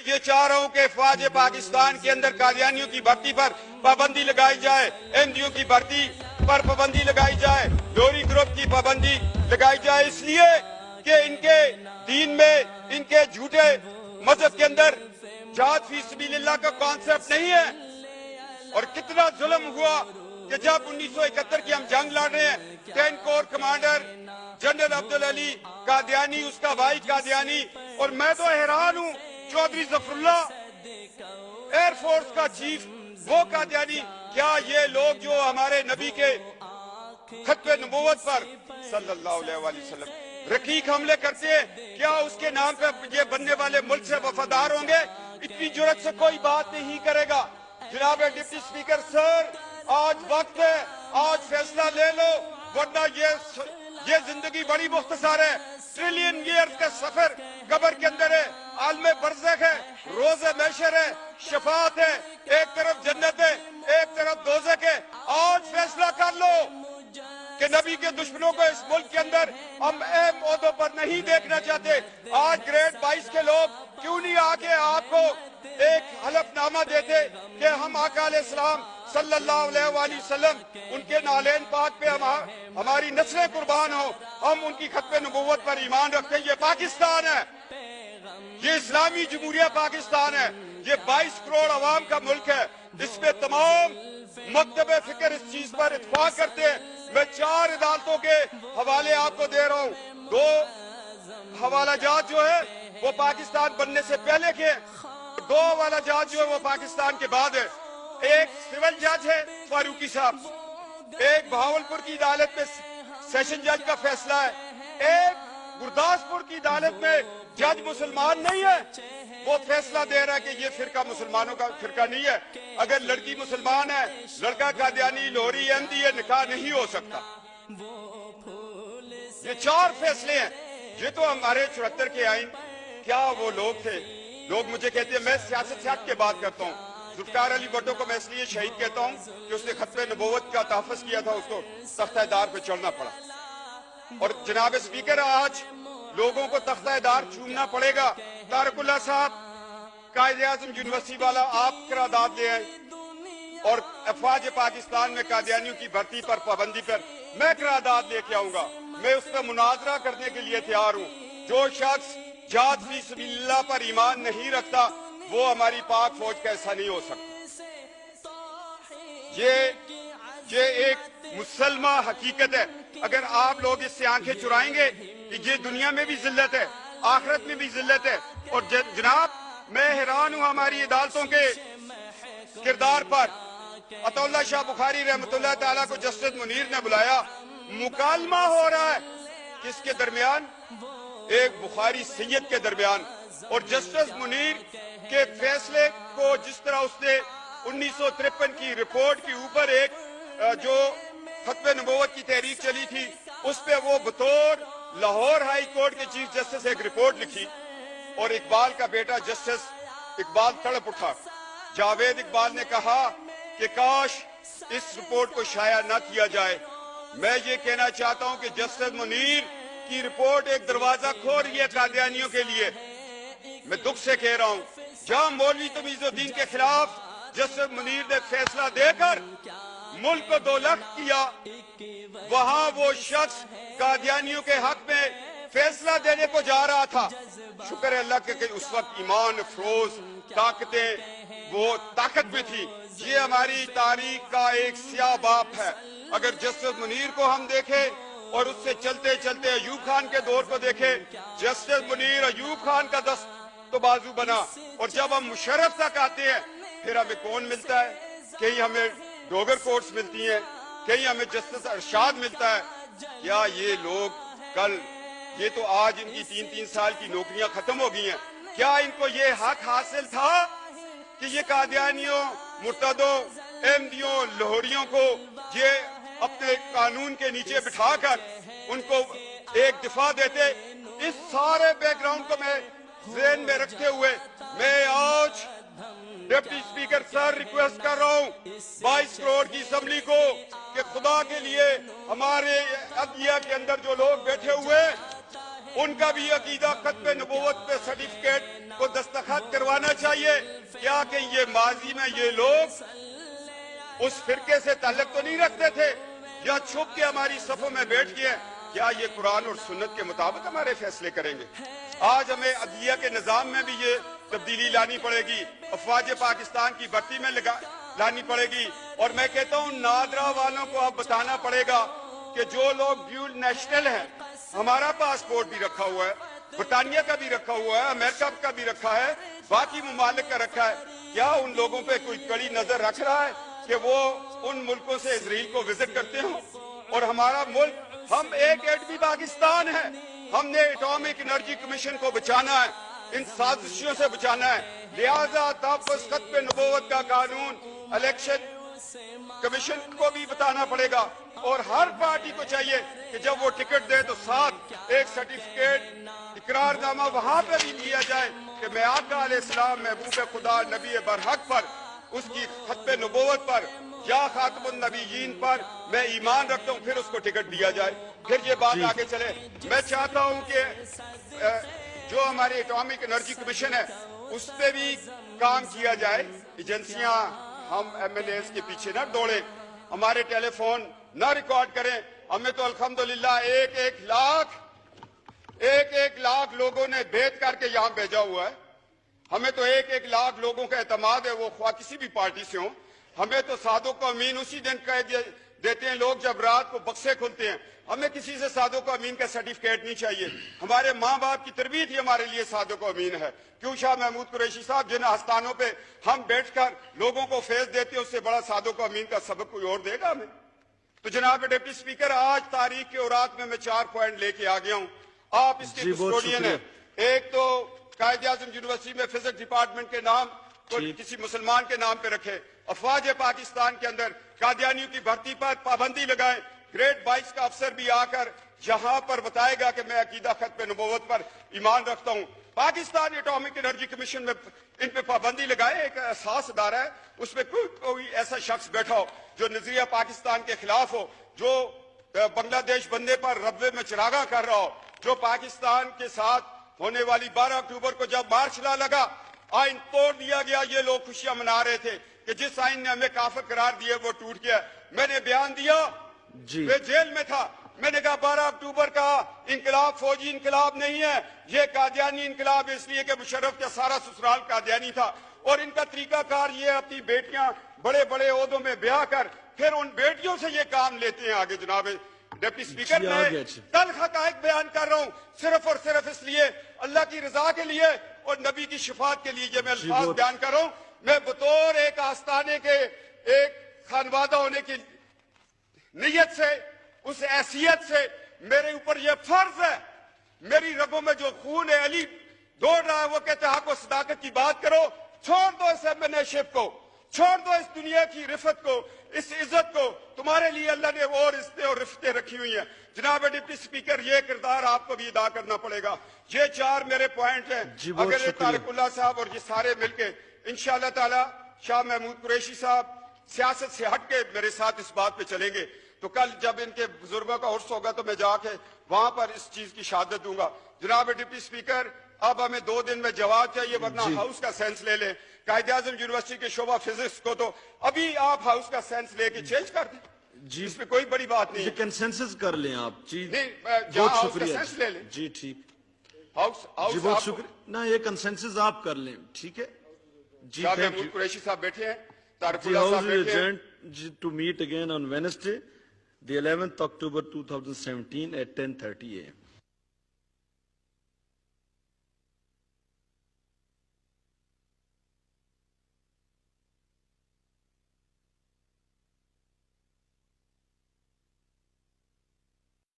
یہ چاہ رہا ہوں کہ فوج پاکستان کے اندر قادیانیوں کی بھرتی پر پابندی لگائی جائے، احمدیوں کی بھرتی پر پابندی لگائی جائے، لوری گروپ کی پابندی لگائی جائے، اس لیے کہ ان کے دین میں، ان کے جھوٹے مذہب کے اندر جہاد فی سبیل اللہ کا کانسیپٹ نہیں ہے۔ اور کتنا ظلم ہوا کہ جب 1971 کی ہم جنگ لڑ رہے ہیں، 10 corps commander general Abdul Ali Qadiani, اس کا بھائی قادیانی، اور میں تو حیران ہوں، Chaudhry Zafarullah air force کا چیف وہ قادیانی، کیا یہ لوگ جو ہمارے نبی کے ختم نبوت پر صلی اللہ علیہ وآلہ وسلم رقیق حملے کرتے ہیں، کیا اس کے نام پہ یہ بننے والے ملک سے وفادار ہوں گے؟ اتنی جرات سے کوئی بات نہیں کرے گا۔ جناب ڈپٹی سپیکر سر، آج وقت ہے، آج فیصلہ لے لو، ورنہ یہ زندگی بڑی مختصر ہے۔ ٹریلین ایئرز کا سفر قبر کے اندر ہے، عالم برزخ ہے، روز محشر ہے، شفاعت ہے، ایک طرف جنت ہے، ایک طرف دوزخ ہے۔ آج فیصلہ کر لو کہ نبی کے دشمنوں کو اس ملک کے اندر ہم اہم عہدوں پر نہیں دیکھنا چاہتے۔ آج گریڈ 22 کے لوگ کیوں نہیں آکے آپ کو ایک حلف نامہ دیتے کہ ہم آقا علیہ السلام صلی اللہ علیہ وآلہ وسلم ان کے نالین پاک پہ ہماری نسلیں قربان ہوں، ہم ان کی ختم نبوت پر ایمان رکھتے ہیں۔ یہ پاکستان ہے، یہ اسلامی جمہوریہ پاکستان ہے، یہ 22 کروڑ عوام کا ملک ہے، اس میں تمام مکتب فکر اس چیز پر اتفاق کرتے ہیں۔ میں 4 عدالتوں کے حوالے آپ کو دے رہا ہوں، 2 حوالہ جات جو ہے وہ پاکستان بننے سے پہلے کے، 2 حوالہ جات جو ہے وہ پاکستان کے بعد ہے۔ ایک سول جج ہے فاروقی صاحب، ایک بہاولپور کی عدالت میں سیشن جج کا فیصلہ ہے، ایک گرداسپور کی عدالت میں جج مسلمان نہیں ہے، وہ فیصلہ دے رہا ہے کہ یہ فرقہ مسلمانوں کا فرقہ نہیں ہے۔ اگر لڑکی مسلمان ہے، لڑکا قادیانی، لوری، احمدی، یہ نکاح نہیں ہو سکتا۔ یہ 4 فیصلے ہیں۔ یہ تو ہمارے 74 کے آئین، کیا وہ لوگ تھے؟ لوگ مجھے کہتے ہیں، میں سیاست سے ہٹ کے بات کرتا ہوں، ذوالفقار علی بھٹو کو میں اس لیے شہید کہتا ہوں کہ اس نے ختم نبوت کا تحفظ کیا تھا، اس کو تختہ دار پہ چڑھنا پڑا۔ اور جناب اسپیکر، آج لوگوں کو تختہ دار چومنا پڑے گا۔ طارق اللہ صاحب قائد اعظم یونیورسٹی والا، آپ قرارداد لے آئیں، اور افواج پاکستان میں قادیانیوں کی بھرتی پر پابندی پر میں قرارداد لے کے آؤں گا۔ میں اس پہ مناظرہ کرنے کے لیے تیار ہوں۔ جو شخص جہاد فی سبیل اللہ پر ایمان نہیں رکھتا، وہ ہماری پاک فوج کا حصہ نہیں ہو سکتا۔ یہ ایک مسلمہ حقیقت ہے۔ اگر آپ لوگ اس سے آنکھیں چرائیں گے کہ یہ دنیا میں بھی ذلت ہے، آخرت میں بھی ذلت ہے۔ اور جناب، میں حیران ہوں ہماری عدالتوں کے کردار پر۔ عطا اللہ شاہ بخاری رحمۃ اللہ تعالیٰ کو جسٹس منیر نے بلایا، مکالمہ ہو رہا ہے کس کے درمیان؟ ایک بخاری سید کے درمیان۔ اور جسٹس منیر کے فیصلے کو جس طرح اس نے 1953 کی رپورٹ کے اوپر ایک جو ختم نبوت کی تحریک چلی تھی، اس پہ وہ بطور لاہور ہائی کورٹ کے چیف جسٹس ایک رپورٹ لکھی، اور اقبال کا بیٹا جسٹس اقبال تڑپ اٹھا۔ جاوید اقبال نے کہا کہ کاش اس رپورٹ کو شائع نہ کیا جائے۔ میں یہ کہنا چاہتا ہوں کہ جسٹس منیر کی رپورٹ ایک دروازہ کھول رہی ہے قادیانیوں کے لیے۔ میں دکھ سے کہہ رہا ہوں، جہاں مولوی تمیز الدین کے خلاف جسٹس منیر نے فیصلہ دے کر ملک کو 2 لاکھ کیا، وہاں وہ شخص قادیانیوں کے حق میں فیصلہ دینے کو جا رہا تھا۔ شکر ہے اللہ کے کہ اس وقت ایمان افروز طاقتیں وہ طاقت میں تھی۔ یہ ہماری تاریخ کا ایک سیاہ باپ ہے۔ اگر جسٹس منیر کو ہم دیکھیں اور اس سے چلتے چلتے ایوب خان کے دور کو دیکھیں، جسٹس منیر ایوب خان کا دست تو بازو بنا، اور جب ہم مشرف تک آتے ہیں پھر ہمیں کون ملتا ہے؟ کہیں ہمیں ڈوگر کورٹس ملتی ہیں، کہیں ہمیں جسٹس ارشاد ملتا ہے۔ کیا یہ لوگ کل، یہ تو آج ان کی 3 سال کی نوکریاں ختم ہو گئی ہیں، کیا ان کو یہ حق حاصل تھا کہ یہ قادیانیوں، مرتدوں، احمدیوں، لاہوریوں کو یہ اپنے قانون کے نیچے بٹھا کر ان کو ایک دفاع دیتے؟ اس سارے بیک گراؤنڈ کو میں ذہن میں رکھتے ہوئے میں آج ڈپٹی اسپیکر سر ریکویسٹ کر رہا ہوں 22 کروڑ کی اسمبلی کو کہ خدا کے لیے ہمارے عدلیہ کے اندر جو لوگ بیٹھے ہوئے उनका भी अकीदा खत्म नबूवत पे सर्टिफिकेट को दस्तखत करवाना चाहिए। क्या कि ये माजी में ये लोग उस फिरके से ताल्लुक तो नहीं रखते थे या छुप के हमारी सफों में बैठ गए? क्या ये कुरान और सुन्नत के मुताबिक हमारे फैसले करेंगे? आज हमें अदलिया के निज़ाम में भी ये तब्दीली लानी पड़ेगी, अफवाज पाकिस्तान की भर्ती में लानी पड़ेगी। और मैं कहता हूँ नादरा वालों को अब बताना पड़ेगा कि जो लोग ड्यूल नेशनल हैं, हमारा पासपोर्ट भी रखा हुआ है, ब्रिटानिया का भी रखा हुआ है, अमेरिका का भी रखा है, बाकी ममालिक का रखा है, क्या उन लोगों पे कोई कड़ी नजर रख रहा है कि वो उन मुल्कों से इजराइल को विजिट करते हो? और हमारा मुल्क, हम एक एटमी पाकिस्तान है, हमने एटॉमिक एनर्जी कमीशन को बचाना है, इन साजिशों से बचाना है। लिहाजा तहफ़्फ़ुज़ खत्म नबूवत का कानून इलेक्शन कमीशन को भी बताना पड़ेगा और हर पार्टी को चाहिए कि जब वो टिकट दे तो साथ एक सर्टिफिकेट इकरारनामा वहां पे भी दिया जाए कि मैं आका अलैहिस्सलाम महबूब खुदा नबी बरहक पर, उसकी खत्म नबूवत पर या खातमुन नबीयीन पर मैं ईमान रखता हूँ, फिर उसको टिकट दिया जाए, फिर ये बात आगे चले। मैं चाहता हूँ कि जो हमारे एटॉमिक एनर्जी कमीशन है उस पर भी काम किया जाए। एजेंसियां, हम MLAs के पीछे ना दौड़े, हमारे टेलीफोन ना रिकॉर्ड करें। हमें तो अल्हम्दुलिल्लाह एक लाख लोगों ने भेद करके यहाँ भेजा हुआ है। हमें तो एक लाख लोगों का एतमाद है, वो ख्वाह किसी भी पार्टी से हो। हमें तो सादों को अमीन उसी दिन कह देते हैं लोग जब रात को बक्से खुलते हैं। हमें किसी से सादों को अमीन का सर्टिफिकेट नहीं चाहिए। हमारे माँ बाप की तरबियत ही हमारे लिए सादों को अमीन है। क्यों शाह महमूद कुरैशी साहब, जिन आस्थानों पे हम बैठकर लोगों को फैज देते हैं, उससे बड़ा सादों को अमीन का सबक कोई और देगा हमें? तो जनाब डिप्टी स्पीकर, आज तारीख के औरात में मैं 4 पॉइंट लेके आ गया हूँ। आप इसके कस्टोडियन हैं। एक तो कायदे आज़म यूनिवर्सिटी में फिजिक्स डिपार्टमेंट के नाम को किसी मुसलमान के नाम पे रखे। अफवाज पाकिस्तान के अंदर कादियानियों की भर्ती पर पाबंदी लगाए। ग्रेड 22 का अफसर भी आकर जहां पर बताएगा कि मैं अकीदा खत्म नबूवत पर ईमान रखता हूं। पाकिस्तान एटॉमिक एनर्जी कमीशन में इन पे पाबंदी लगाए। एक एहसास अदारा है, उसमें कोई ऐसा शख्स बैठा हो जो नजरिया पाकिस्तान के खिलाफ हो, जो बांग्लादेश बनने पर रब्बे में चिरागा कर रहा हो, जो पाकिस्तान के साथ होने वाली 12 अक्टूबर को जब मार्च लगा, आइन तोड़ दिया गया, ये लोग खुशियां मना रहे थे कि जिस आइन ने हमें काफिर करार दिया वो टूट गया। मैंने बयान दिया, वे जेल में था, मैंने कहा 12 अक्टूबर का इंकलाब फौजी इंकलाब नहीं है, ये कादियानी इंकलाब इसलिए कि मुशर्रफ का सारा ससुराल कादियानी था। और इनका तरीकाकार ये अपनी बेटियां बड़े बड़े ओहदों में ब्याह कर फिर उन बेटियों से ये काम लेते हैं आगे। जनाब डिप्टी स्पीकर, मैं तल्ख हक़ाइक़ बयान कर रहा हूँ सिर्फ और सिर्फ इसलिए, अल्लाह की रजा के लिए और नबी की शिफात के लिए ये मैं अल्फाज बयान कर रहा हूँ। मैं बतौर एक आस्थाने के एक खानवादा होने की नीयत से, उस हैसियत से मेरे ऊपर यह फर्ज है, मेरी रगों में जो खून है अली दौड़ रहा है, वो कहते हैं हक और सदाकत की बात करो, छोड़ दो इस एमएनएशिप को, छोड़ दो इस दुनिया की रिफत को, इस इज्जत को। तुम्हारे लिए अल्लाह ने और इज्जतें और रिफतें रखी हुई हैं। जनाब डिप्टी स्पीकर, ये किरदार आपको भी अदा करना पड़ेगा। ये 4 मेरे पॉइंट हैं। अगर ये तारिकुल्लाह साहब और ये सारे मिलके इंशाअल्लाह ताला शाह महमूद कुरैशी साहब सियासत से हट के मेरे साथ इस बात पे चलेंगे, तो कल जब इनके बुजुर्गों का उर्स होगा तो मैं जाके वहां पर इस चीज की शहादत दूंगा। जनाब डिप्टी स्पीकर, अब हमें 2 दिन में जवाब चाहिए, वरना हाउस का सेंस ले लें। कायदे आज़म यूनिवर्सिटी के शोबा फिजिक्स को तो अभी आप हाउस का सेंस लेके चेंज कर दें जी, इसमें कोई बड़ी बात नहीं है। कंसेंसस कर लें आप जी, बहुत शुक्रिया ले लें जी। ठीक, हाउस जी, बहुत शुक्रिया ना, ये कंसेंसस आप कर लें, ठीक है जी। महमूद कुरैशी साहब बैठे हैं, तारिकुल्लाह साहब बैठे हैं। To meet again on Wednesday the 11th October 2017 at 10:30 AM